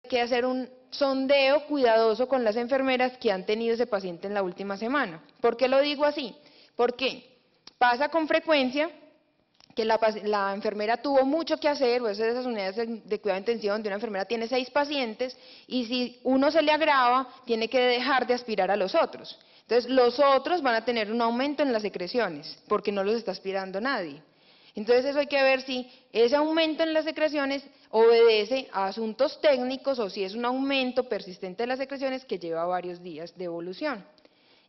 que hacer un sondeo cuidadoso con las enfermeras que han tenido ese paciente en la última semana. ¿Por qué lo digo así? Porque pasa con frecuencia que la enfermera tuvo mucho que hacer, o es de esas unidades de cuidado intensivo donde una enfermera tiene 6 pacientes, y si uno se le agrava, tiene que dejar de aspirar a los otros. Entonces, los otros van a tener un aumento en las secreciones, porque no los está aspirando nadie. Entonces, eso hay que ver si ese aumento en las secreciones obedece a asuntos técnicos o si es un aumento persistente de las secreciones que lleva varios días de evolución.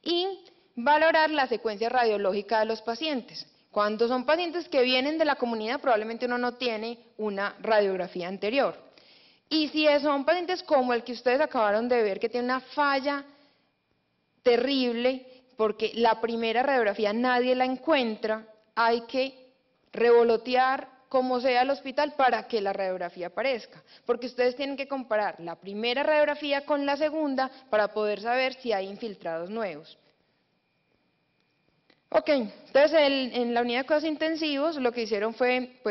Y valorar la secuencia radiológica de los pacientes. Cuando son pacientes que vienen de la comunidad, probablemente uno no tiene una radiografía anterior. Y si son pacientes como el que ustedes acabaron de ver, que tiene una falla terrible, porque la primera radiografía nadie la encuentra, hay que revolotear como sea al hospital para que la radiografía aparezca, porque ustedes tienen que comparar la primera radiografía con la segunda para poder saber si hay infiltrados nuevos. Ok, entonces en la unidad de cuidados intensivos lo que hicieron fue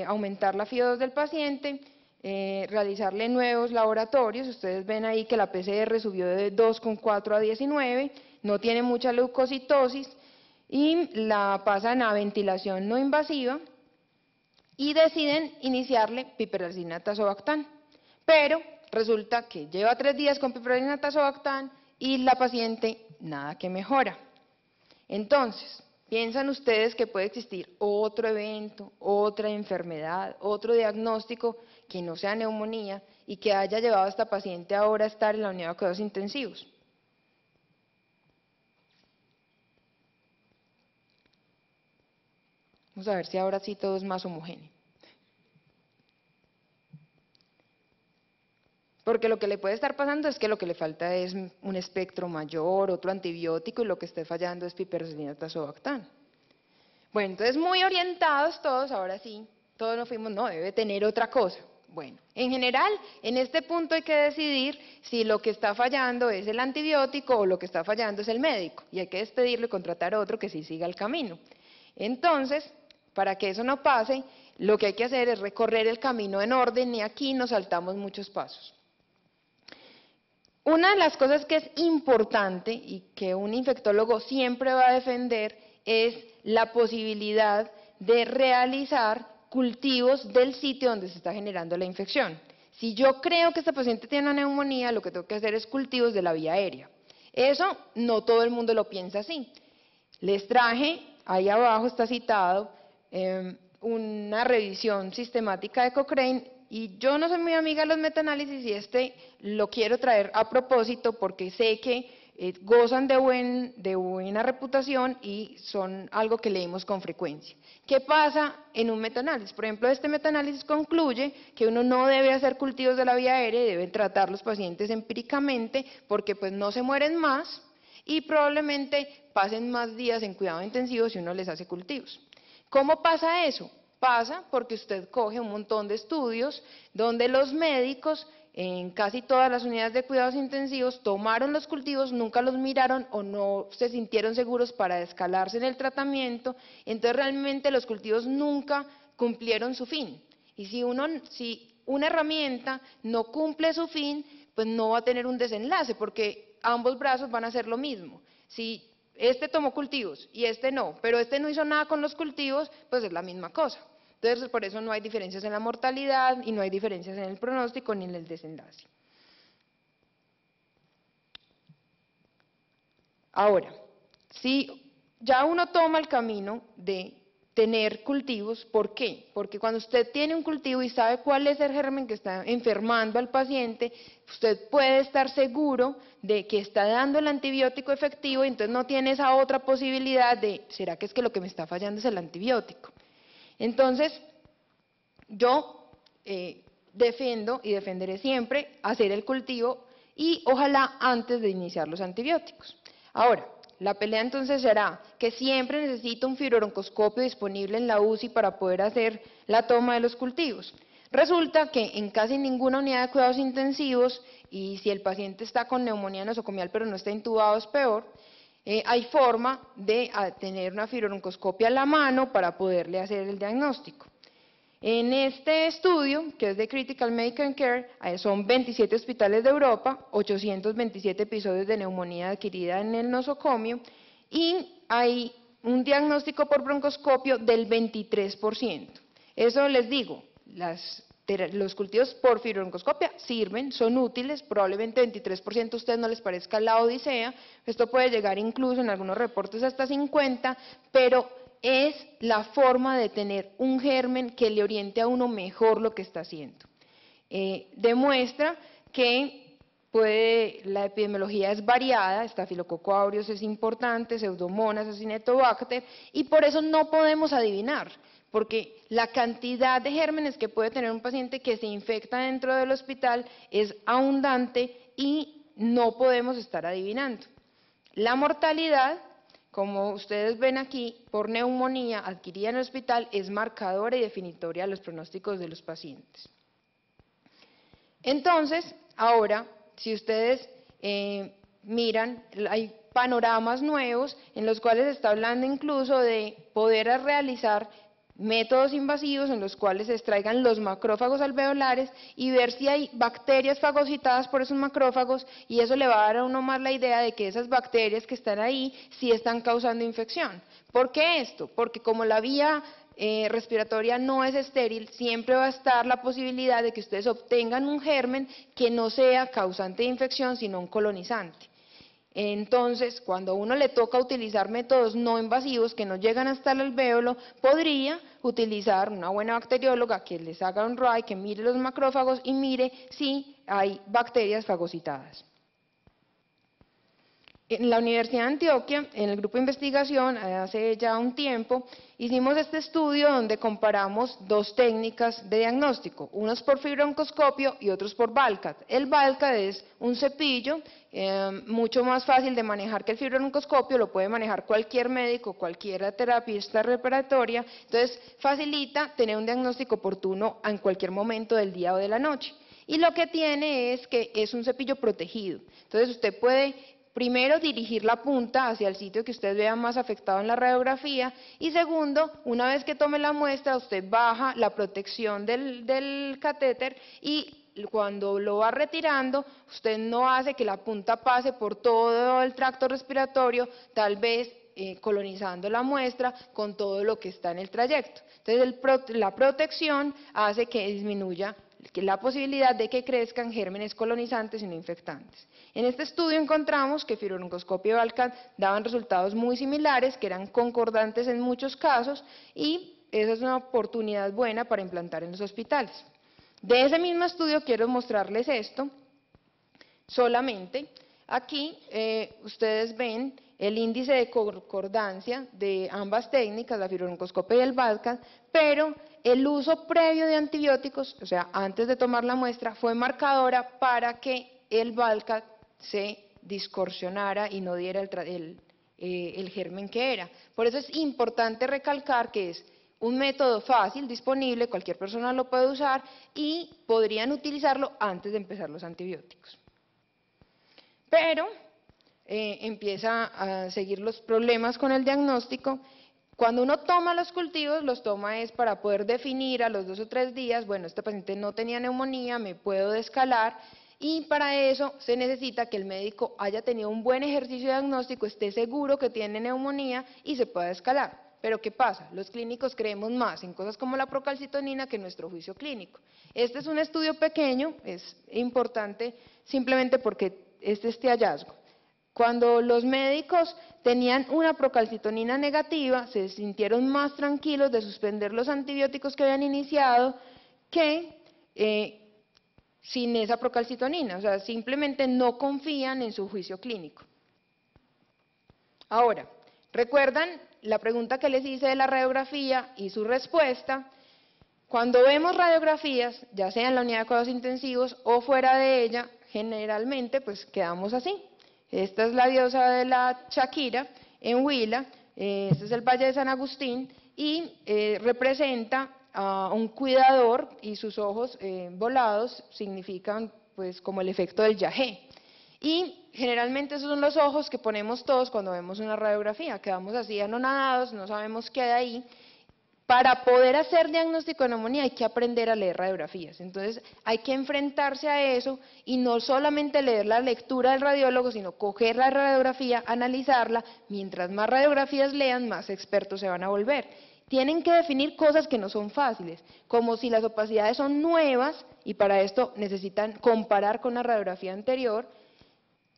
aumentar la FIO2 del paciente, realizarle nuevos laboratorios. Ustedes ven ahí que la PCR subió de 2,4 a 19, no tiene mucha leucocitosis y la pasan a ventilación no invasiva y deciden iniciarle piperacillina tazobactam. Pero resulta que lleva 3 días con piperacillina tazobactam y la paciente nada que mejora. Entonces, ¿piensan ustedes que puede existir otro evento, otra enfermedad, otro diagnóstico que no sea neumonía y que haya llevado a esta paciente ahora a estar en la unidad de cuidados intensivos? Vamos a ver si ahora sí todo es más homogéneo. Porque lo que le puede estar pasando es que lo que le falta es un espectro mayor, otro antibiótico, y lo que esté fallando es piperacillina tazobactam. Bueno, entonces muy orientados todos, ahora sí, todos nos fuimos, no, debe tener otra cosa. Bueno, en general, en este punto hay que decidir si lo que está fallando es el antibiótico o lo que está fallando es el médico, y hay que despedirlo y contratar otro que sí siga el camino. Entonces, para que eso no pase, lo que hay que hacer es recorrer el camino en orden, y aquí nos saltamos muchos pasos. Una de las cosas que es importante y que un infectólogo siempre va a defender es la posibilidad de realizar cultivos del sitio donde se está generando la infección. Si yo creo que esta paciente tiene una neumonía, lo que tengo que hacer es cultivos de la vía aérea. Eso no todo el mundo lo piensa así. Les traje, ahí abajo está citado, una revisión sistemática de Cochrane. Y yo no soy muy amiga de los metaanálisis y lo quiero traer a propósito porque sé que gozan de buena reputación y son algo que leemos con frecuencia. ¿Qué pasa en un metaanálisis? Por ejemplo, este metaanálisis concluye que uno no debe hacer cultivos de la vía aérea, deben tratar los pacientes empíricamente porque pues no se mueren más y probablemente pasen más días en cuidado intensivo si uno les hace cultivos. ¿Cómo pasa eso? Pasa porque usted coge un montón de estudios donde los médicos en casi todas las unidades de cuidados intensivos tomaron los cultivos, nunca los miraron o no se sintieron seguros para escalarse en el tratamiento, entonces realmente los cultivos nunca cumplieron su fin. Y si una herramienta no cumple su fin, pues no va a tener un desenlace porque ambos brazos van a hacer lo mismo. Si este tomó cultivos y este no, pero este no hizo nada con los cultivos, pues es la misma cosa. Entonces, por eso no hay diferencias en la mortalidad y no hay diferencias en el pronóstico ni en el desenlace. Ahora, si ya uno toma el camino de tener cultivos, ¿por qué? Porque cuando usted tiene un cultivo y sabe cuál es el germen que está enfermando al paciente, usted puede estar seguro de que está dando el antibiótico efectivo y entonces no tiene esa otra posibilidad de, ¿será que es que lo que me está fallando es el antibiótico? Entonces, yo defiendo y defenderé siempre hacer el cultivo y ojalá antes de iniciar los antibióticos. Ahora, la pelea entonces será que siempre necesito un fibrobroncoscopio disponible en la UCI para poder hacer la toma de los cultivos. Resulta que en casi ninguna unidad de cuidados intensivos, y si el paciente está con neumonía nosocomial pero no está intubado es peor, hay forma de tener una fibrobroncoscopia a la mano para poderle hacer el diagnóstico. En este estudio, que es de Critical Medical Care, son 27 hospitales de Europa, 827 episodios de neumonía adquirida en el nosocomio y hay un diagnóstico por broncoscopio del 23%. Eso les digo, los cultivos por fibrobroncoscopia sirven, son útiles, probablemente 23% a ustedes no les parezca la odisea, esto puede llegar incluso en algunos reportes hasta 50%, pero es la forma de tener un germen que le oriente a uno mejor lo que está haciendo. Demuestra que la epidemiología es variada, Staphylococcus aureus es importante, Pseudomonas, Acinetobacter, y por eso no podemos adivinar, porque la cantidad de gérmenes que puede tener un paciente que se infecta dentro del hospital es abundante y no podemos estar adivinando. La mortalidad, como ustedes ven aquí, por neumonía adquirida en el hospital, es marcadora y definitoria de los pronósticos de los pacientes. Entonces, ahora, si ustedes miran, hay panoramas nuevos en los cuales se está hablando incluso de poder realizar métodos invasivos en los cuales se extraigan los macrófagos alveolares y ver si hay bacterias fagocitadas por esos macrófagos, y eso le va a dar a uno más la idea de que esas bacterias que están ahí sí están causando infección. ¿Por qué esto? Porque como la vía respiratoria no es estéril, siempre va a estar la posibilidad de que ustedes obtengan un germen que no sea causante de infección, sino un colonizante. Entonces, cuando a uno le toca utilizar métodos no invasivos que no llegan hasta el alvéolo, podría utilizar una buena bacterióloga que les haga un RAI, que mire los macrófagos y mire si hay bacterias fagocitadas. En la Universidad de Antioquia, en el grupo de investigación, hace ya un tiempo, hicimos este estudio donde comparamos dos técnicas de diagnóstico, unos por fibrobroncoscopio y otros por VALCAD. El VALCAD es un cepillo mucho más fácil de manejar que el fibrobroncoscopio, lo puede manejar cualquier médico, cualquier terapista respiratoria, entonces facilita tener un diagnóstico oportuno en cualquier momento del día o de la noche. Y lo que tiene es que es un cepillo protegido, entonces usted puede primero, dirigir la punta hacia el sitio que usted vea más afectado en la radiografía, y segundo, una vez que tome la muestra, usted baja la protección del catéter y cuando lo va retirando, usted no hace que la punta pase por todo el tracto respiratorio, tal vez colonizando la muestra con todo lo que está en el trayecto. Entonces, la protección hace que disminuya la posibilidad de que crezcan gérmenes colonizantes y no infectantes. En este estudio encontramos que fibrobroncoscopio y VALCAD daban resultados muy similares, que eran concordantes en muchos casos, y esa es una oportunidad buena para implantar en los hospitales. De ese mismo estudio quiero mostrarles esto, solamente. Aquí ustedes ven el índice de concordancia de ambas técnicas, la fibrobroncoscopia y el VALCAD, pero el uso previo de antibióticos, o sea, antes de tomar la muestra, fue marcadora para que el VALCAD se distorsionara y no diera el germen que era. Por eso es importante recalcar que es un método fácil, disponible, cualquier persona lo puede usar y podrían utilizarlo antes de empezar los antibióticos. Pero empieza a seguir los problemas con el diagnóstico. Cuando uno toma los cultivos, los toma es para poder definir a los 2 o 3 días, bueno, este paciente no tenía neumonía, me puedo descalar, y para eso se necesita que el médico haya tenido un buen ejercicio diagnóstico, esté seguro que tiene neumonía y se pueda descalar. Pero ¿qué pasa? Los clínicos creemos más en cosas como la procalcitonina que en nuestro juicio clínico. Este es un estudio pequeño, es importante simplemente porque este hallazgo. Cuando los médicos tenían una procalcitonina negativa, se sintieron más tranquilos de suspender los antibióticos que habían iniciado que sin esa procalcitonina, o sea, simplemente no confían en su juicio clínico. Ahora, ¿recuerdan la pregunta que les hice de la radiografía y su respuesta? Cuando vemos radiografías, ya sea en la unidad de cuidados intensivos o fuera de ella, generalmente pues quedamos así. Esta es la diosa de la Shakira en Huila, este es el Valle de San Agustín y representa a un cuidador y sus ojos volados significan pues como el efecto del yagé. Y generalmente esos son los ojos que ponemos todos cuando vemos una radiografía, quedamos así anonadados, no sabemos qué hay ahí. Para poder hacer diagnóstico de neumonía hay que aprender a leer radiografías, entonces hay que enfrentarse a eso y no solamente leer la lectura del radiólogo, sino coger la radiografía, analizarla, mientras más radiografías lean, más expertos se van a volver. Tienen que definir cosas que no son fáciles, como si las opacidades son nuevas, y para esto necesitan comparar con la radiografía anterior,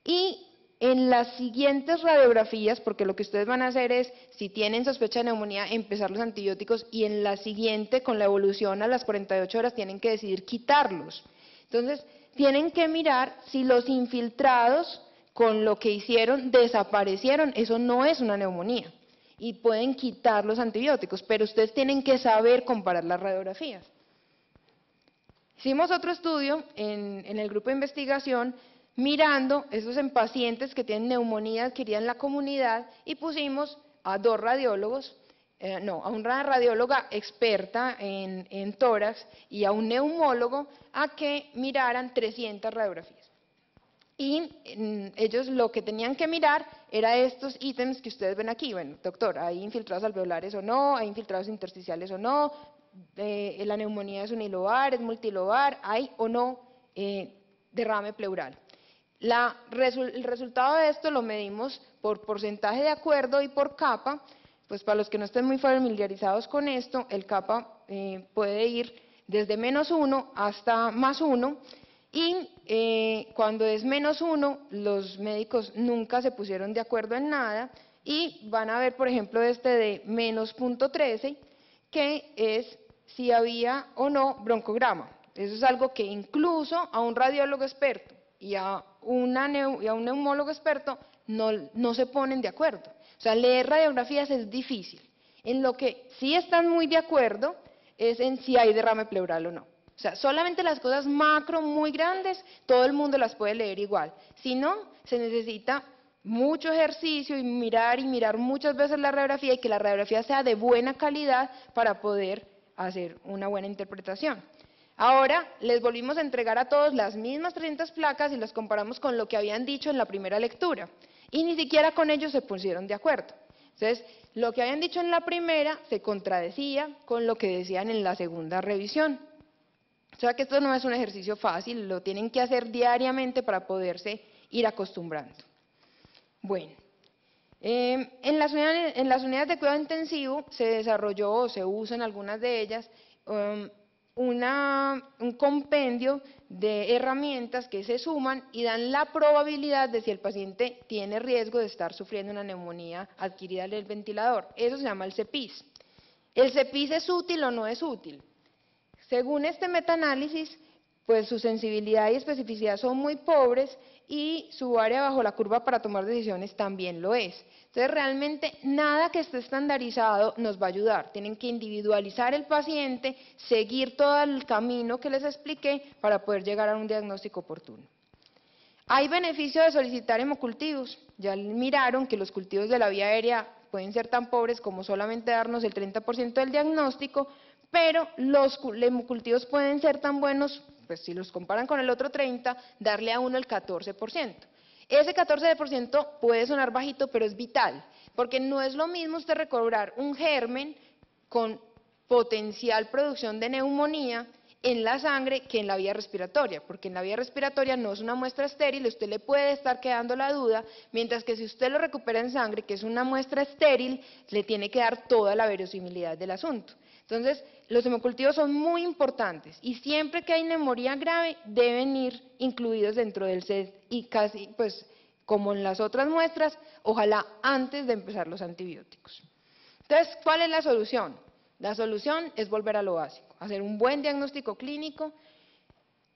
y en las siguientes radiografías, porque lo que ustedes van a hacer es, si tienen sospecha de neumonía, empezar los antibióticos, y en la siguiente, con la evolución a las 48 horas, tienen que decidir quitarlos. Entonces, tienen que mirar si los infiltrados con lo que hicieron desaparecieron. Eso no es una neumonía, y pueden quitar los antibióticos, pero ustedes tienen que saber comparar las radiografías. Hicimos otro estudio en el grupo de investigación, mirando esos en pacientes que tienen neumonía adquirida en la comunidad, y pusimos a dos radiólogos, a una radióloga experta en tórax y a un neumólogo a que miraran 300 radiografías. Y ellos lo que tenían que mirar era estos ítems que ustedes ven aquí. Bueno, doctor, ¿hay infiltrados alveolares o no? ¿Hay infiltrados intersticiales o no? ¿La neumonía es unilobar, es multilobar? ¿Hay o no derrame pleural? El resultado de esto lo medimos por porcentaje de acuerdo y por capa. Pues para los que no estén muy familiarizados con esto, el capa puede ir desde -1 hasta +1, y cuando es -1, los médicos nunca se pusieron de acuerdo en nada, y van a ver, por ejemplo, este de -0.13, que es si había o no broncograma. Eso es algo que incluso a un radiólogo experto y a un neumólogo experto no se ponen de acuerdo. O sea, leer radiografías es difícil. En lo que sí están muy de acuerdo es en si hay derrame pleural o no. O sea, solamente las cosas macro muy grandes, todo el mundo las puede leer igual. Si no, se necesita mucho ejercicio y mirar muchas veces la radiografía, y que la radiografía sea de buena calidad para poder hacer una buena interpretación. Ahora les volvimos a entregar a todos las mismas 300 placas y las comparamos con lo que habían dicho en la primera lectura, y ni siquiera con ellos se pusieron de acuerdo. Entonces, lo que habían dicho en la primera se contradecía con lo que decían en la segunda revisión. O sea que esto no es un ejercicio fácil, lo tienen que hacer diariamente para poderse ir acostumbrando. Bueno, en las unidades de cuidado intensivo se desarrolló, o se usa en algunas de ellas, un compendio de herramientas que se suman y dan la probabilidad de si el paciente tiene riesgo de estar sufriendo una neumonía adquirida en el ventilador. Eso se llama el CEPIS. ¿El CEPIS es útil o no es útil? Según este metaanálisis, pues su sensibilidad y especificidad son muy pobres, y su área bajo la curva para tomar decisiones también lo es. Entonces, realmente nada que esté estandarizado nos va a ayudar. Tienen que individualizar el paciente, seguir todo el camino que les expliqué para poder llegar a un diagnóstico oportuno. ¿Hay beneficio de solicitar hemocultivos? Ya miraron que los cultivos de la vía aérea pueden ser tan pobres como solamente darnos el 30% del diagnóstico, pero los hemocultivos pueden ser tan buenos, pues si los comparan con el otro 30%, darle a uno el 14%. Ese 14% puede sonar bajito, pero es vital, porque no es lo mismo usted recobrar un germen con potencial producción de neumonía en la sangre que en la vía respiratoria, porque en la vía respiratoria no es una muestra estéril, usted le puede estar quedando la duda, mientras que si usted lo recupera en sangre, que es una muestra estéril, le tiene que dar toda la verosimilidad del asunto. Entonces, los hemocultivos son muy importantes, y siempre que hay neumonía grave deben ir incluidos dentro del CES, y casi, pues, como en las otras muestras, ojalá antes de empezar los antibióticos. Entonces, ¿cuál es la solución? La solución es volver a lo básico, hacer un buen diagnóstico clínico.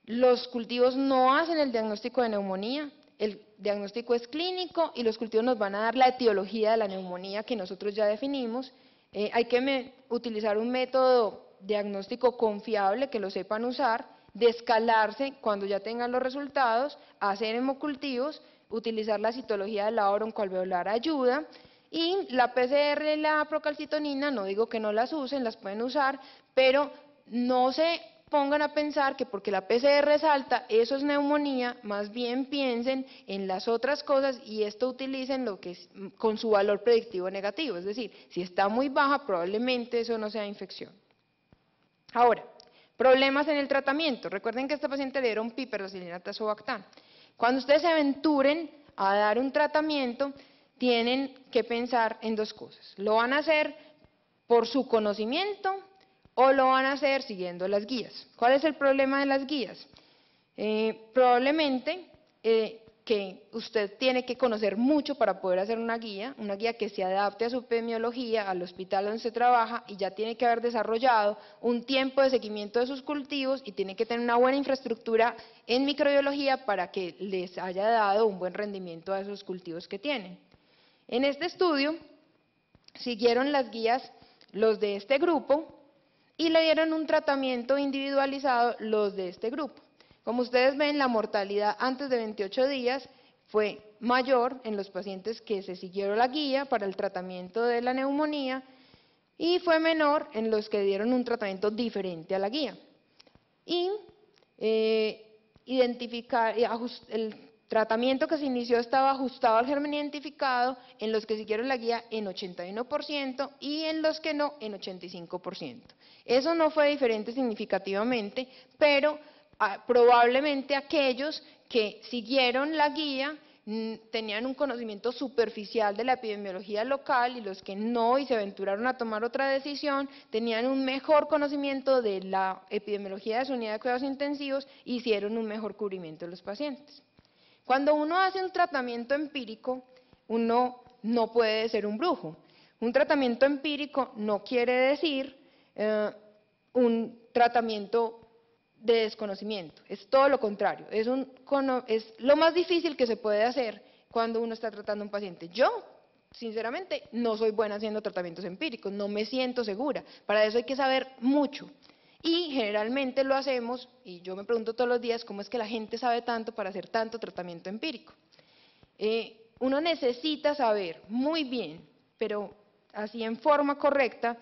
Los cultivos no hacen el diagnóstico de neumonía, el diagnóstico es clínico, y los cultivos nos van a dar la etiología de la neumonía que nosotros ya definimos. Hay que utilizar un método diagnóstico confiable, que lo sepan usar, descalarse cuando ya tengan los resultados, hacer hemocultivos, utilizar la citología del lado broncoalveolar ayuda, y la PCR y la procalcitonina, no digo que no las usen, las pueden usar, pero no se pongan a pensar que porque la PCR es alta, eso es neumonía, más bien piensen en las otras cosas y esto utilicen lo que es, con su valor predictivo negativo, es decir, si está muy baja, probablemente eso no sea infección. Ahora, problemas en el tratamiento. Recuerden que a este paciente le dieron piperacilina tazobactam. Cuando ustedes se aventuren a dar un tratamiento, tienen que pensar en dos cosas. ¿Lo van a hacer por su conocimiento o lo van a hacer siguiendo las guías? ¿Cuál es el problema de las guías? Probablemente que usted tiene que conocer mucho para poder hacer una guía que se adapte a su epidemiología, al hospital donde se trabaja, y ya tiene que haber desarrollado un tiempo de seguimiento de sus cultivos y tiene que tener una buena infraestructura en microbiología para que les haya dado un buen rendimiento a esos cultivos que tienen. En este estudio siguieron las guías los de este grupo y le dieron un tratamiento individualizado los de este grupo. Como ustedes ven, la mortalidad antes de 28 días fue mayor en los pacientes que se siguieron la guía para el tratamiento de la neumonía y fue menor en los que dieron un tratamiento diferente a la guía. Y el tratamiento que se inició estaba ajustado al germen identificado en los que siguieron la guía en 81% y en los que no en 85%. Eso no fue diferente significativamente, pero probablemente aquellos que siguieron la guía tenían un conocimiento superficial de la epidemiología local y los que no y se aventuraron a tomar otra decisión tenían un mejor conocimiento de la epidemiología de su unidad de cuidados intensivos y hicieron un mejor cubrimiento de los pacientes. Cuando uno hace un tratamiento empírico, uno no puede ser un brujo. Un tratamiento empírico no quiere decir un tratamiento de desconocimiento, es todo lo contrario, es lo más difícil que se puede hacer cuando uno está tratando a un paciente. Yo, sinceramente, no soy buena haciendo tratamientos empíricos, no me siento segura, para eso hay que saber mucho. Y generalmente lo hacemos, y yo me pregunto todos los días, ¿cómo es que la gente sabe tanto para hacer tanto tratamiento empírico? Uno necesita saber muy bien, pero así en forma correcta,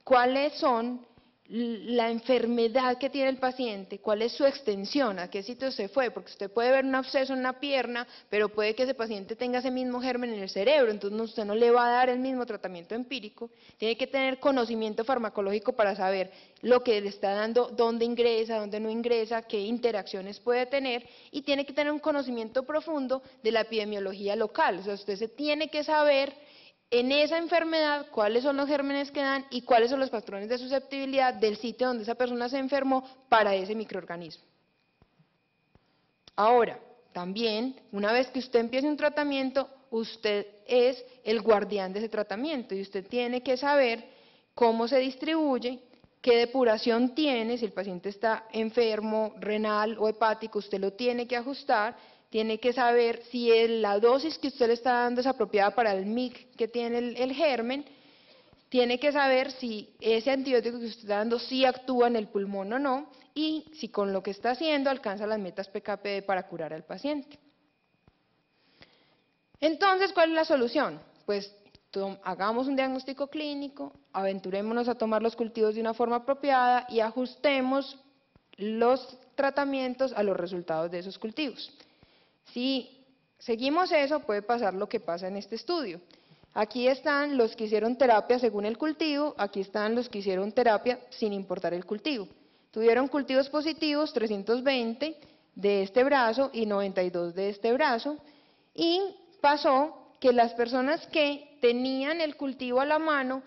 cuáles son la enfermedad que tiene el paciente, cuál es su extensión, a qué sitio se fue, porque usted puede ver un absceso en una pierna, pero puede que ese paciente tenga ese mismo germen en el cerebro, entonces usted no le va a dar el mismo tratamiento empírico, tiene que tener conocimiento farmacológico para saber lo que le está dando, dónde ingresa, dónde no ingresa, qué interacciones puede tener, y tiene que tener un conocimiento profundo de la epidemiología local, o sea, usted se tiene que saber en esa enfermedad cuáles son los gérmenes que dan y cuáles son los patrones de susceptibilidad del sitio donde esa persona se enfermó para ese microorganismo. Ahora, también, una vez que usted empiece un tratamiento, usted es el guardián de ese tratamiento y usted tiene que saber cómo se distribuye, qué depuración tiene, si el paciente está enfermo, renal o hepático, usted lo tiene que ajustar, tiene que saber si la dosis que usted le está dando es apropiada para el MIC que tiene el germen, tiene que saber si ese antibiótico que usted está dando sí actúa en el pulmón o no, y si con lo que está haciendo alcanza las metas PKPD para curar al paciente. Entonces, ¿cuál es la solución? Pues hagamos un diagnóstico clínico, aventurémonos a tomar los cultivos de una forma apropiada y ajustemos los tratamientos a los resultados de esos cultivos. Si seguimos eso, puede pasar lo que pasa en este estudio. Aquí están los que hicieron terapia según el cultivo, aquí están los que hicieron terapia sin importar el cultivo. Tuvieron cultivos positivos, 320 de este brazo y 92 de este brazo, y pasó que las personas que tenían el cultivo a la mano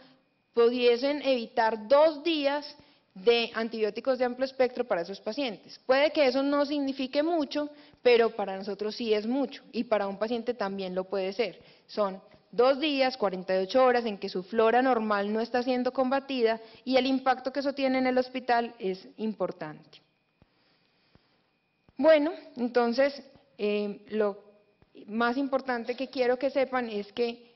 pudiesen evitar 2 días de antibióticos de amplio espectro para esos pacientes. Puede que eso no signifique mucho, pero para nosotros sí es mucho y para un paciente también lo puede ser. Son 2 días, 48 horas en que su flora normal no está siendo combatida y el impacto que eso tiene en el hospital es importante. Bueno, entonces lo más importante que quiero que sepan es que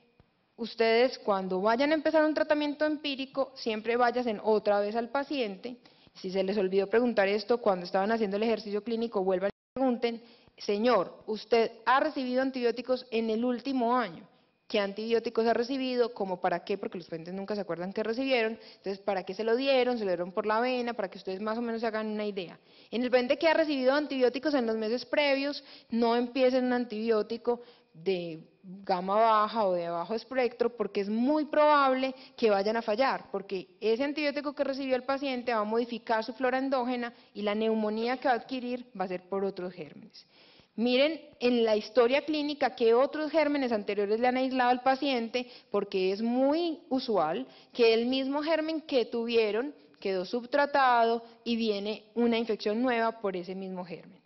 ustedes cuando vayan a empezar un tratamiento empírico, siempre vayan otra vez al paciente. Si se les olvidó preguntar esto cuando estaban haciendo el ejercicio clínico, vuelvan y pregunten, señor, ¿usted ha recibido antibióticos en el último año? qué antibióticos ha recibido, como para qué, porque los pacientes nunca se acuerdan que recibieron, entonces para qué se lo dieron por la vena, para que ustedes más o menos se hagan una idea. En el paciente que ha recibido antibióticos en los meses previos, no empiecen un antibiótico de gama baja o de bajo espectro, porque es muy probable que vayan a fallar, porque ese antibiótico que recibió el paciente va a modificar su flora endógena y la neumonía que va a adquirir va a ser por otros gérmenes. Miren en la historia clínica qué otros gérmenes anteriores le han aislado al paciente, porque es muy usual que el mismo germen que tuvieron quedó subtratado y viene una infección nueva por ese mismo germen.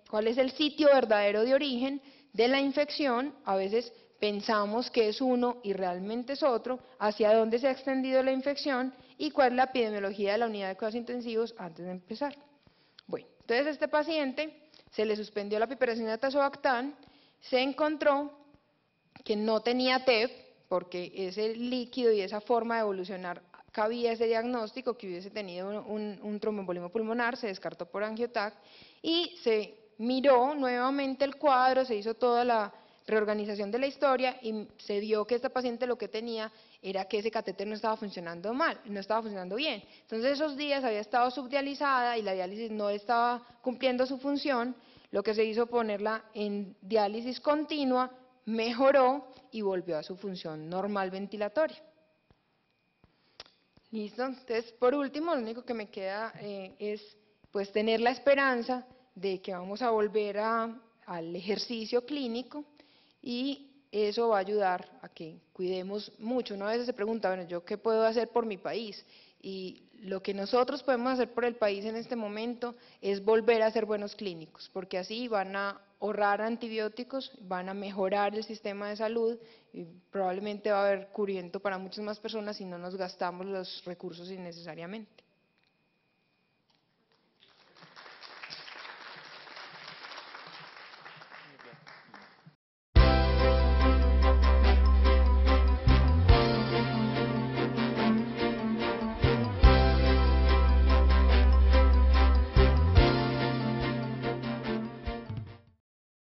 ¿Cuál es el sitio verdadero de origen de la infección? A veces pensamos que es uno y realmente es otro, hacia dónde se ha extendido la infección y cuál es la epidemiología de la unidad de cuidados intensivos antes de empezar. Bueno, entonces este paciente se le suspendió la piperacina de tazobactam, se encontró que no tenía TEP, porque ese líquido y esa forma de evolucionar cabía ese diagnóstico, que hubiese tenido un tromboembolismo pulmonar, se descartó por angiotac, y se miró nuevamente el cuadro, se hizo toda la reorganización de la historia y se vio que esta paciente lo que tenía era que ese catéter no estaba funcionando mal, no estaba funcionando bien. Entonces esos días había estado subdializada y la diálisis no estaba cumpliendo su función, lo que se hizo ponerla en diálisis continua, mejoró y volvió a su función normal ventilatoria. ¿Listo? Entonces, por último, lo único que me queda es pues tener la esperanza de que vamos a volver al ejercicio clínico y eso va a ayudar a que cuidemos mucho. Uno a veces se pregunta, bueno, ¿yo qué puedo hacer por mi país? Y lo que nosotros podemos hacer por el país en este momento es volver a ser buenos clínicos, porque así van a ahorrar antibióticos, van a mejorar el sistema de salud y probablemente va a haber cubriento para muchas más personas si no nos gastamos los recursos innecesariamente.